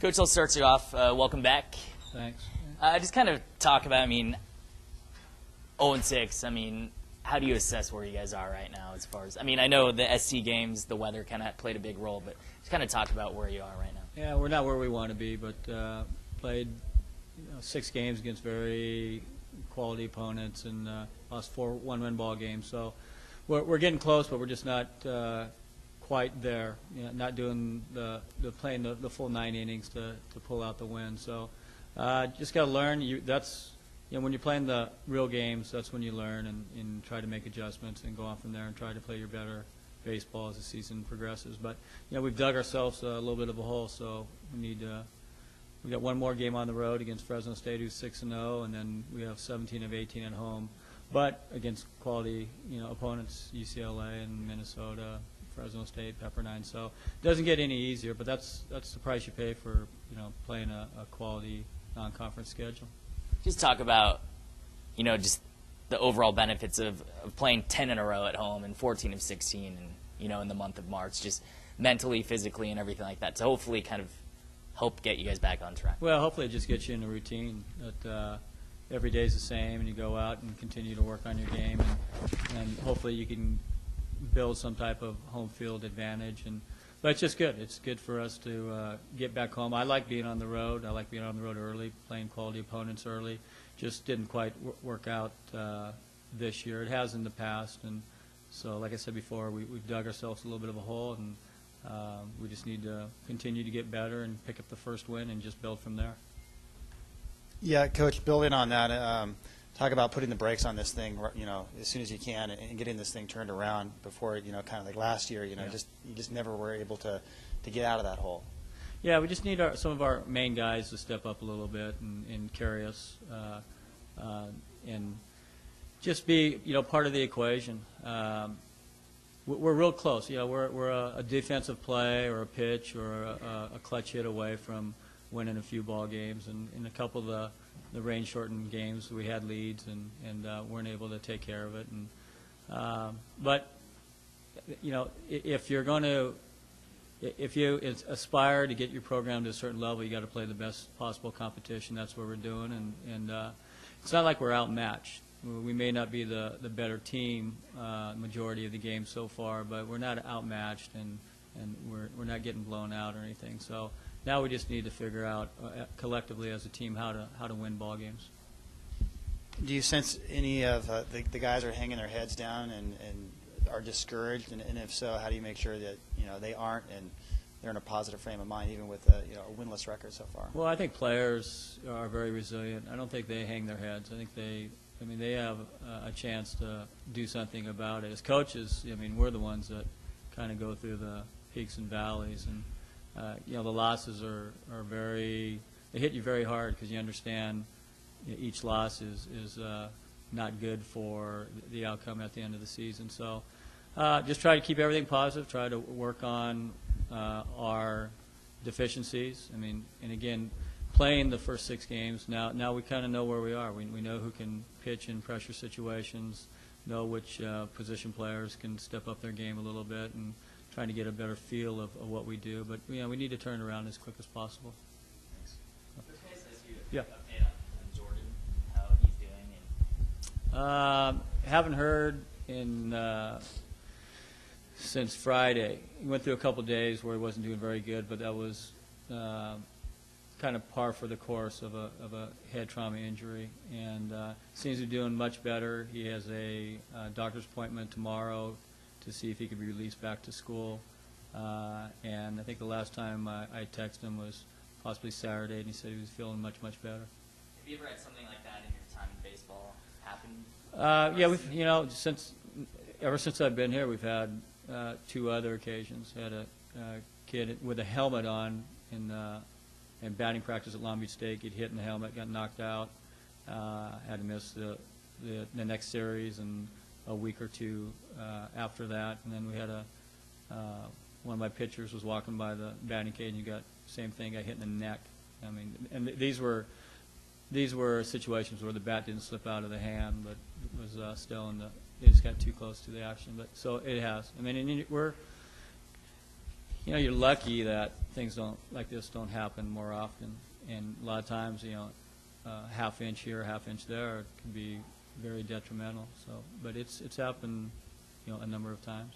Coach, I'll start you off. Welcome back. Thanks. Just kind of talk about, 0-6. How do you assess where you guys are right now as far as, I know the SC games, the weather kind of played a big role, but just kind of talk about where you are right now. Yeah, we're not where we want to be, but played 6 games against very quality opponents and lost 4 one-win ball games. So we're getting close, but we're just not quite there. Not doing playing the full 9 innings to pull out the win. So just got to learn. When you're playing the real games, that's when you learn and try to make adjustments and go on from there and try to play your better baseball as the season progresses. But we've dug ourselves a little bit of a hole, so we got one more game on the road against Fresno State, who's 6-0, and then we have 17 of 18 at home. But against quality opponents, UCLA and Minnesota, Fresno State, Pepperdine. So it doesn't get any easier, but that's the price you pay for playing a quality non-conference schedule. Just talk about, just the overall benefits of playing 10 in a row at home and 14 of 16 and, in the month of March, just mentally, physically, and everything like that to hopefully kind of help get you guys back on track. Well, hopefully it just gets you in a routine that every day is the same and you go out and continue to work on your game and hopefully you can build some type of home field advantage. But it's just good. It's good for us to get back home. I like being on the road. I like being on the road early, playing quality opponents early. Just didn't quite work out this year. It has in the past. And so, like I said before, we've dug ourselves a little bit of a hole, and we just need to continue to get better and pick up the first win and just build from there. Yeah, Coach, building on that, talk about putting the brakes on this thing, as soon as you can, and getting this thing turned around before, kind of like last year, you just never were able to get out of that hole. Yeah, we just need some of our main guys to step up a little bit and carry us, and just be, part of the equation. We're real close. We're a defensive play or a pitch or a clutch hit away from winning a few ball games, and in a couple of the rain-shortened games, we had leads and weren't able to take care of it. But if you aspire to get your program to a certain level, you got to play the best possible competition. That's what we're doing, and it's not like we're outmatched. We may not be the better team majority of the game so far, but we're not outmatched, and we're not getting blown out or anything. So now we just need to figure out collectively as a team how to win ball games. Do you sense any of the guys are hanging their heads down and are discouraged? And if so, how do you make sure that they aren't and they're in a positive frame of mind even with a winless record so far? Well, I think players are very resilient. I don't think they hang their heads. I think they have a chance to do something about it. As coaches, we're the ones that kind of go through the peaks and valleys, and the losses are they hit you very hard because you understand each loss is not good for the outcome at the end of the season. So just try to keep everything positive, try to work on our deficiencies. And again, playing the first 6 games, now we kind of know where we are. We know who can pitch in pressure situations, know which position players can step up their game a little bit, and trying to get a better feel of what we do. But we need to turn around as quick as possible. Thanks. Yeah. Update on Jordan, how he's doing. Haven't heard since Friday. He went through a couple days where he wasn't doing very good, but that was kind of par for the course of a head trauma injury, and seems to be doing much better. He has a doctor's appointment tomorrow to see if he could be released back to school, and I think the last time I texted him was possibly Saturday, and he said he was feeling much better. Have you ever had something like that in your time in baseball happen? Yeah, we've ever since I've been here, we've had 2 other occasions. Had a kid with a helmet on in batting practice at Long Beach State. He'd hit in the helmet, got knocked out, had to miss the next series and a week or 2 after that. And then we had one of my pitchers was walking by the batting cage and he got same thing, got hit in the neck. And these were situations where the bat didn't slip out of the hand, but it was still they just got too close to the action. But so it has. And we're you know, you're lucky that things like this don't happen more often. And a lot of times, you know, half inch here, half inch there can be very detrimental. So, but it's happened, you know, a number of times.